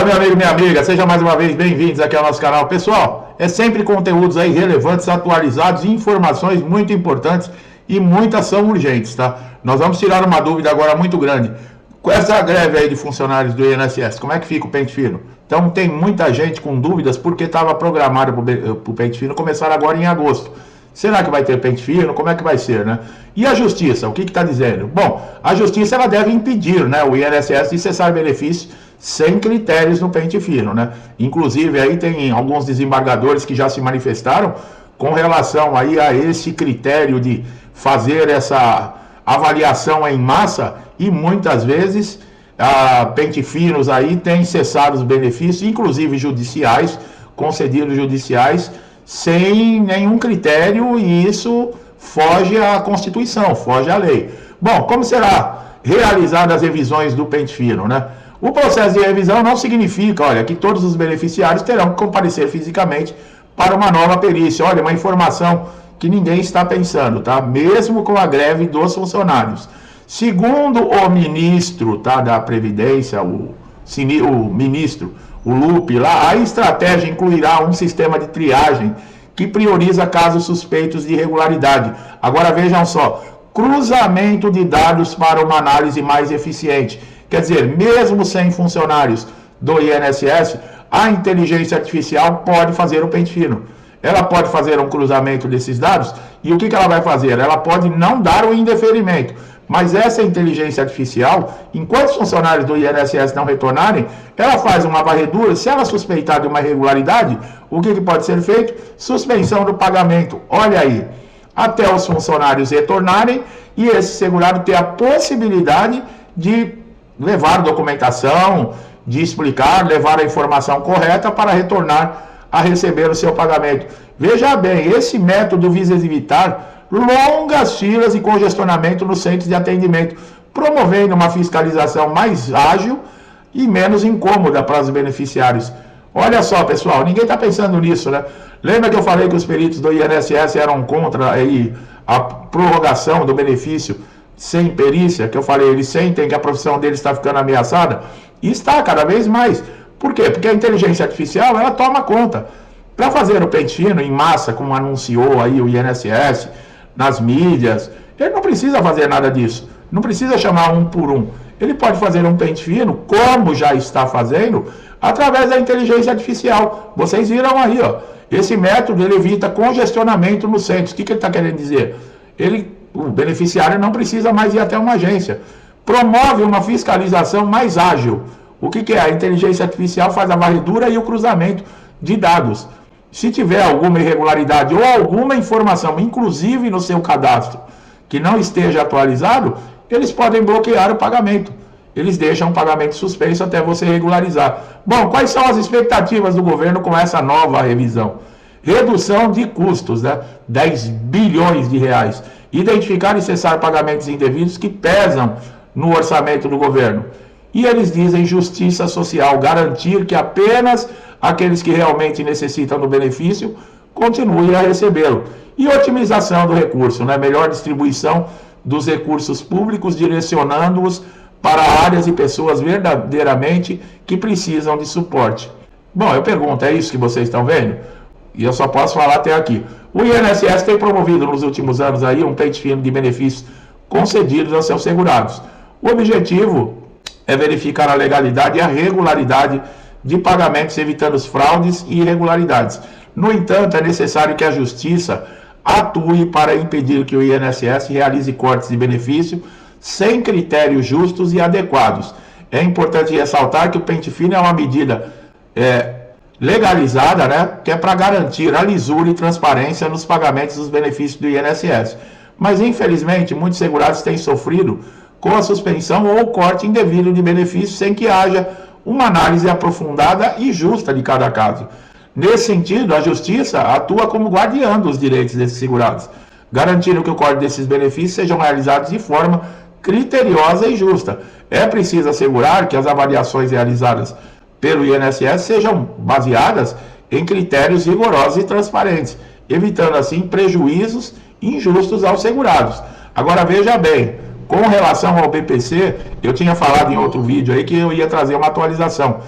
Fala, meu amigo, minha amiga, sejam mais uma vez bem-vindos aqui ao nosso canal. Pessoal, é sempre conteúdos aí relevantes, atualizados, informações muito importantes e muitas são urgentes, tá? Nós vamos tirar uma dúvida agora muito grande. Com essa greve aí de funcionários do INSS, como é que fica o pente fino? Então tem muita gente com dúvidas porque estava programado para o pente fino começar agora em agosto. Será que vai ter pente fino? Como é que vai ser, né? E a justiça, o que está dizendo? Bom, a justiça ela deve impedir, né, o INSS de cessar benefícios sem critérios no pente fino, né? Inclusive aí tem alguns desembargadores que já se manifestaram com relação aí a esse critério de fazer essa avaliação em massa e muitas vezes pente finos aí têm cessado os benefícios, inclusive judiciais, concedidos judiciais, sem nenhum critério, e isso foge à Constituição, foge à lei. Bom, como será realizadas as revisões do pente fino, né? O processo de revisão não significa, olha, que todos os beneficiários terão que comparecer fisicamente para uma nova perícia. Olha, uma informação que ninguém está pensando, tá? Mesmo com a greve dos funcionários. Segundo o ministro, tá, da Previdência, o ministro, o Lupe, lá, a estratégia incluirá um sistema de triagem que prioriza casos suspeitos de irregularidade. Agora vejam só, cruzamento de dados para uma análise mais eficiente. Quer dizer, mesmo sem funcionários do INSS, a inteligência artificial pode fazer o pente fino. Ela pode fazer um cruzamento desses dados e o que ela vai fazer? Ela pode não dar o indeferimento, mas essa inteligência artificial, enquanto os funcionários do INSS não retornarem, ela faz uma varredura. Se ela suspeitar de uma irregularidade, o que pode ser feito? Suspensão do pagamento. Olha aí, até os funcionários retornarem e esse segurado ter a possibilidade de levar documentação, de explicar, levar a informação correta para retornar a receber o seu pagamento. Veja bem, esse método visa evitar longas filas e congestionamento nos centros de atendimento, promovendo uma fiscalização mais ágil e menos incômoda para os beneficiários. Olha só, pessoal, ninguém está pensando nisso, né? Lembra que eu falei que os peritos do INSS eram contra aí a prorrogação do benefício sem perícia, que eu falei, eles sentem que a profissão deles está ficando ameaçada? E está cada vez mais. Por quê? Porque a inteligência artificial, ela toma conta. Para fazer o pente fino em massa, como anunciou aí o INSS, nas mídias, ele não precisa fazer nada disso. Não precisa chamar um por um. Ele pode fazer um pente fino, como já está fazendo, através da inteligência artificial. Vocês viram aí, ó. Esse método, ele evita congestionamento nos centros. O que ele está querendo dizer? O beneficiário não precisa mais ir até uma agência. Promove uma fiscalização mais ágil. O que é? A inteligência artificial faz a varredura e o cruzamento de dados. Se tiver alguma irregularidade ou alguma informação, inclusive no seu cadastro, que não esteja atualizado, eles podem bloquear o pagamento. Eles deixam o pagamento suspenso até você regularizar. Bom, quais são as expectativas do governo com essa nova revisão? Redução de custos, né? 10 bilhões de reais. Identificar e cessar pagamentos indevidos que pesam no orçamento do governo. E eles dizem justiça social, garantir que apenas aqueles que realmente necessitam do benefício continuem a recebê-lo. E otimização do recurso, né? Melhor distribuição dos recursos públicos, direcionando-os para áreas e pessoas verdadeiramente que precisam de suporte. Bom, eu pergunto, é isso que vocês estão vendo? E eu só posso falar até aqui. O INSS tem promovido nos últimos anos aí um pente fino de benefícios concedidos aos seus segurados. O objetivo é verificar a legalidade e a regularidade de pagamentos, evitando as fraudes e irregularidades. No entanto, é necessário que a Justiça atue para impedir que o INSS realize cortes de benefício sem critérios justos e adequados. É importante ressaltar que o pente fino é uma medida legalizada, né, que é para garantir a lisura e transparência nos pagamentos dos benefícios do INSS. Mas, infelizmente, muitos segurados têm sofrido com a suspensão ou corte indevido de benefícios sem que haja uma análise aprofundada e justa de cada caso. Nesse sentido, a Justiça atua como guardiã dos direitos desses segurados, garantindo que o corte desses benefícios sejam realizados de forma criteriosa e justa. É preciso assegurar que as avaliações realizadas pelo INSS sejam baseadas em critérios rigorosos e transparentes, evitando assim prejuízos injustos aos segurados. Agora veja bem, com relação ao BPC, eu tinha falado em outro vídeo aí que eu ia trazer uma atualização.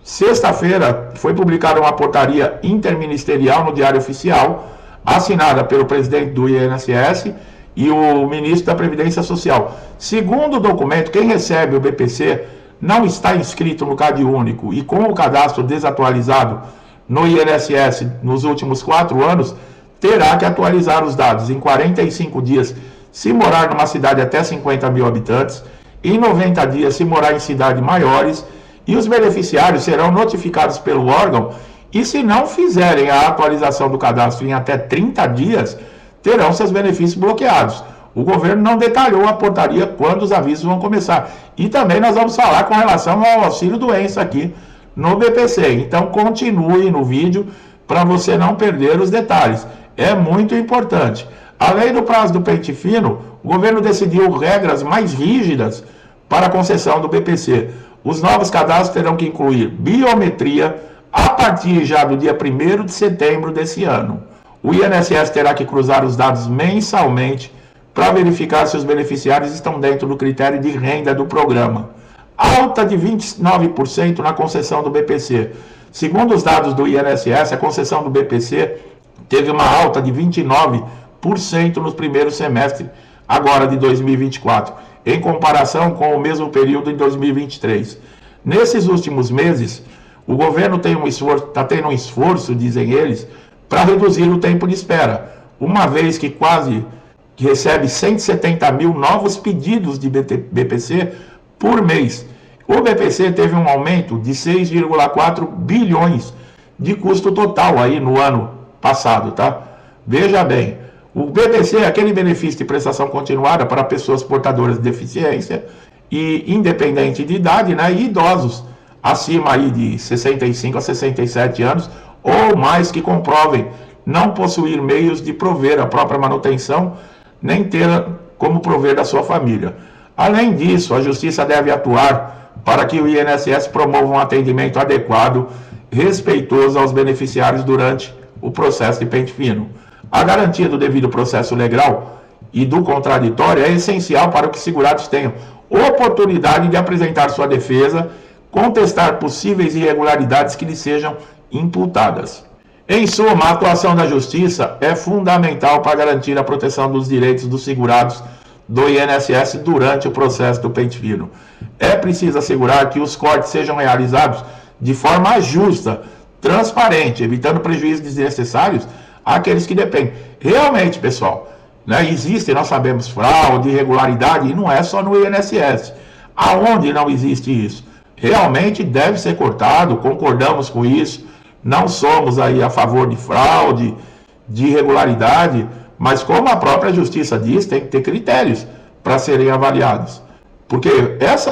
Sexta-feira foi publicada uma portaria interministerial no Diário Oficial, assinada pelo presidente do INSS e o ministro da Previdência Social. Segundo o documento, quem recebe o BPC não está inscrito no CadÚnico e com o cadastro desatualizado no INSS nos últimos 4 anos, terá que atualizar os dados em 45 dias se morar numa cidade até 50 mil habitantes, em 90 dias se morar em cidades maiores, e os beneficiários serão notificados pelo órgão e, se não fizerem a atualização do cadastro em até 30 dias, terão seus benefícios bloqueados. O governo não detalhou a portaria quando os avisos vão começar. E também nós vamos falar com relação ao auxílio-doença aqui no BPC. Então continue no vídeo para você não perder os detalhes. É muito importante. Além do prazo do pente fino, o governo decidiu regras mais rígidas para a concessão do BPC. Os novos cadastros terão que incluir biometria a partir já do dia 1º de setembro desse ano. O INSS terá que cruzar os dados mensalmente para verificar se os beneficiários estão dentro do critério de renda do programa. Alta de 29% na concessão do BPC. Segundo os dados do INSS, a concessão do BPC teve uma alta de 29% no primeiro semestre agora de 2024, em comparação com o mesmo período em 2023. Nesses últimos meses, o governo está tendo um esforço, dizem eles, para reduzir o tempo de espera, uma vez que recebe 170 mil novos pedidos de BPC por mês. O BPC teve um aumento de 6,4 bilhões de custo total aí no ano passado, tá? Veja bem, o BPC é aquele benefício de prestação continuada para pessoas portadoras de deficiência e independente de idade, né, e idosos acima aí de 65 a 67 anos ou mais que comprovem não possuir meios de prover a própria manutenção, nem ter como prover da sua família. Além disso, a Justiça deve atuar para que o INSS promova um atendimento adequado, respeitoso aos beneficiários durante o processo de pente fino. A garantia do devido processo legal e do contraditório é essencial para que os segurados tenham oportunidade de apresentar sua defesa, contestar possíveis irregularidades que lhes sejam imputadas. Em suma, a atuação da Justiça é fundamental para garantir a proteção dos direitos dos segurados do INSS durante o processo do pente fino. É preciso assegurar que os cortes sejam realizados de forma justa, transparente, evitando prejuízos desnecessários àqueles que dependem. Realmente, pessoal, né, existem, nós sabemos, fraude, irregularidade, e não é só no INSS. Aonde não existe isso? Realmente deve ser cortado, concordamos com isso, não somos aí a favor de fraude, de irregularidade, mas como a própria Justiça diz, tem que ter critérios para serem avaliados. Porque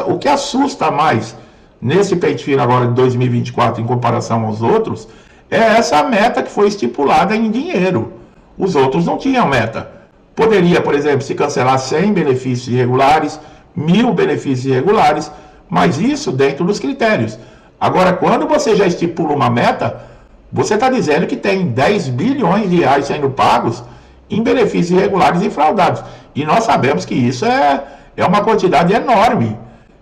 o que assusta mais nesse pente fino agora de 2024 em comparação aos outros, é essa meta que foi estipulada em dinheiro. Os outros não tinham meta. Poderia, por exemplo, se cancelar 100 benefícios irregulares, 1.000 benefícios irregulares, mas isso dentro dos critérios. Agora, quando você já estipula uma meta, você está dizendo que tem 10 bilhões de reais sendo pagos em benefícios irregulares e fraudados. E nós sabemos que isso é uma quantidade enorme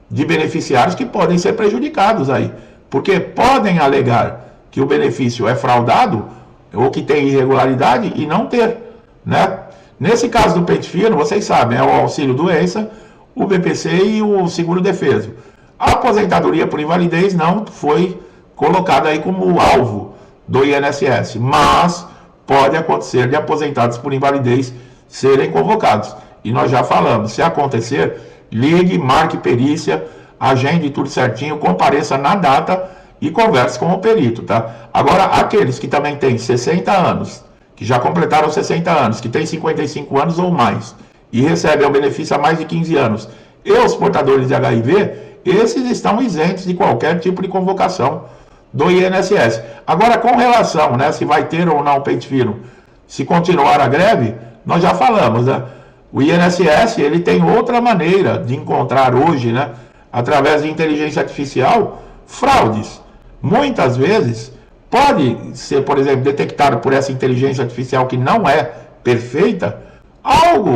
de beneficiários que podem ser prejudicados aí. Porque podem alegar que o benefício é fraudado ou que tem irregularidade e não ter, né? Nesse caso do pente fino, vocês sabem, é o auxílio-doença, o BPC e o seguro-defeso. A aposentadoria por invalidez não foi colocada aí como alvo do INSS, mas pode acontecer de aposentados por invalidez serem convocados. E nós já falamos, se acontecer, ligue, marque perícia, agende tudo certinho, compareça na data e converse com o perito, tá? Agora, aqueles que também têm 60 anos, que já completaram 60 anos, que têm 55 anos ou mais, e recebem o benefício há mais de 15 anos, e os portadores de HIV, esses estão isentos de qualquer tipo de convocação do INSS. Agora, com relação, né, se vai ter ou não pente fino, se continuar a greve, nós já falamos, né? O INSS, ele tem outra maneira de encontrar hoje, né, através de inteligência artificial, fraudes. Muitas vezes, pode ser, por exemplo, detectado por essa inteligência artificial que não é perfeita, algo,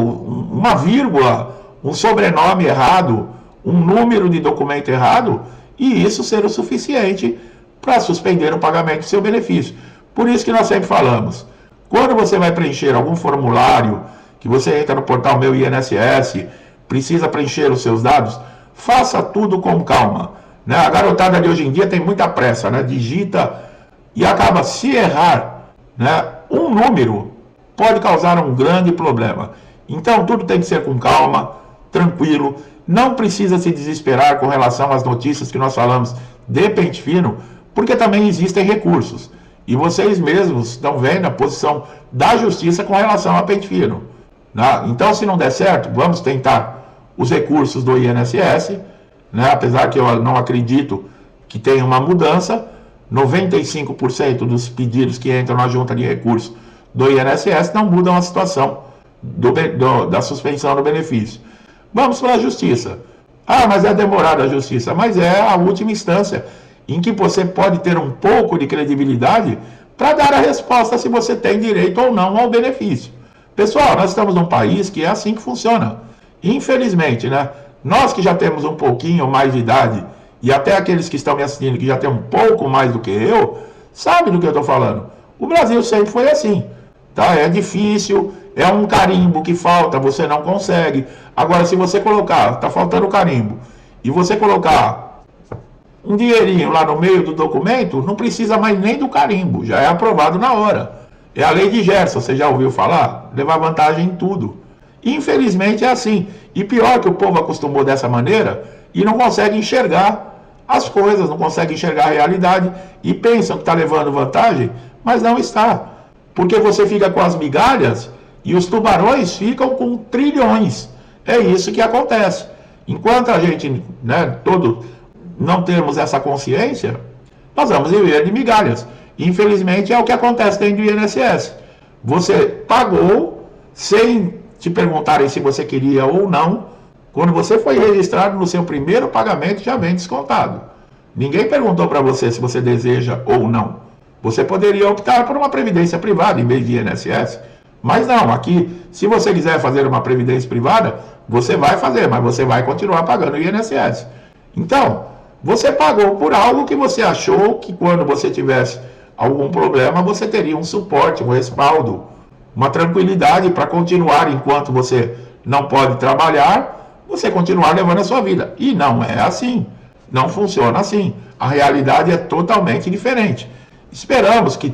uma vírgula, um sobrenome errado, um número de documento errado, e isso ser o suficiente para suspender o pagamento do seu benefício. Por isso que nós sempre falamos, quando você vai preencher algum formulário, que você entra no portal Meu INSS, precisa preencher os seus dados, faça tudo com calma. Né? A garotada de hoje em dia tem muita pressa, né? Digita e acaba, se errar, né? Um número pode causar um grande problema. Então tudo tem que ser com calma, tranquilo, não precisa se desesperar com relação às notícias que nós falamos de pente fino, porque também existem recursos. E vocês mesmos estão vendo a posição da justiça com relação a pente fino. Né? Então, se não der certo, vamos tentar os recursos do INSS, né? Apesar que eu não acredito que tenha uma mudança, 95% dos pedidos que entram na junta de recursos do INSS não mudam a situação da suspensão do benefício. Vamos para a justiça. Ah, mas é demorada a justiça, mas é a última instância em que você pode ter um pouco de credibilidade para dar a resposta se você tem direito ou não ao benefício. Pessoal, nós estamos num país que é assim que funciona. Infelizmente, né? Nós que já temos um pouquinho mais de idade, e até aqueles que estão me assistindo que já tem um pouco mais do que eu, sabem do que eu estou falando. O Brasil sempre foi assim. Tá? É difícil, é um carimbo que falta, você não consegue. Agora, se você colocar, está faltando carimbo, e você colocar um dinheirinho lá no meio do documento, não precisa mais nem do carimbo, já é aprovado na hora. É a lei de Gerson, você já ouviu falar? Levar vantagem em tudo. Infelizmente é assim. E pior que o povo acostumou dessa maneira e não consegue enxergar as coisas, não consegue enxergar a realidade e pensam que está levando vantagem, mas não está. Porque você fica com as migalhas e os tubarões ficam com trilhões. É isso que acontece. Enquanto a gente, né, não temos essa consciência, nós vamos viver de migalhas. Infelizmente é o que acontece dentro do INSS. Você pagou sem te perguntarem se você queria ou não. Quando você foi registrado no seu primeiro pagamento, já vem descontado. Ninguém perguntou para você se você deseja ou não. Você poderia optar por uma previdência privada em vez de INSS. Mas não, aqui, se você quiser fazer uma previdência privada, você vai fazer, mas você vai continuar pagando o INSS. Então, você pagou por algo que você achou que quando você tivesse algum problema, você teria um suporte, um respaldo, uma tranquilidade para continuar enquanto você não pode trabalhar, você continuar levando a sua vida. E não é assim, não funciona assim. A realidade é totalmente diferente. Esperamos que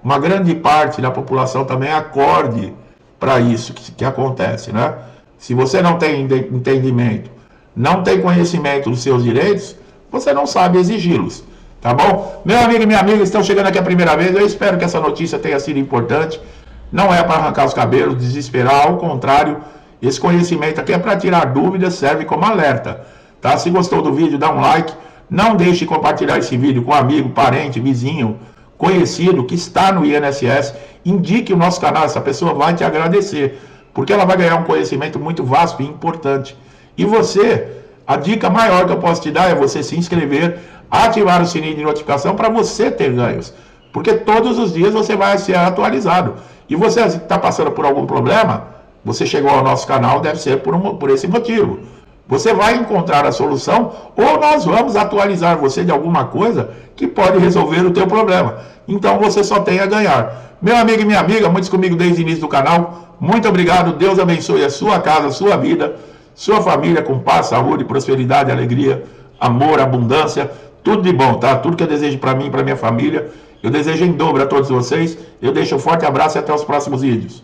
uma grande parte da população também acorde para isso que acontece, né? Se você não tem entendimento, não tem conhecimento dos seus direitos, você não sabe exigi-los, tá bom? Meu amigo e minha amiga, estão chegando aqui a primeira vez, eu espero que essa notícia tenha sido importante. Não é para arrancar os cabelos, desesperar, ao contrário, esse conhecimento aqui é para tirar dúvidas, serve como alerta, tá? Se gostou do vídeo, dá um like, não deixe de compartilhar esse vídeo com amigo, parente, vizinho, conhecido que está no INSS, indique o nosso canal, essa pessoa vai te agradecer, porque ela vai ganhar um conhecimento muito vasto e importante. E você, a dica maior que eu posso te dar é você se inscrever, ativar o sininho de notificação para você ter ganhos, porque todos os dias você vai ser atualizado. E você está passando por algum problema, você chegou ao nosso canal, deve ser por esse motivo. Você vai encontrar a solução ou nós vamos atualizar você de alguma coisa que pode resolver o teu problema. Então você só tem a ganhar. Meu amigo e minha amiga, muitos comigo desde o início do canal, muito obrigado, Deus abençoe a sua casa, a sua vida, sua família com paz, saúde, prosperidade, alegria, amor, abundância, tudo de bom, tá? Tudo que eu desejo para mim e para minha família, eu desejo em dobro a todos vocês. Eu deixo um forte abraço e até os próximos vídeos.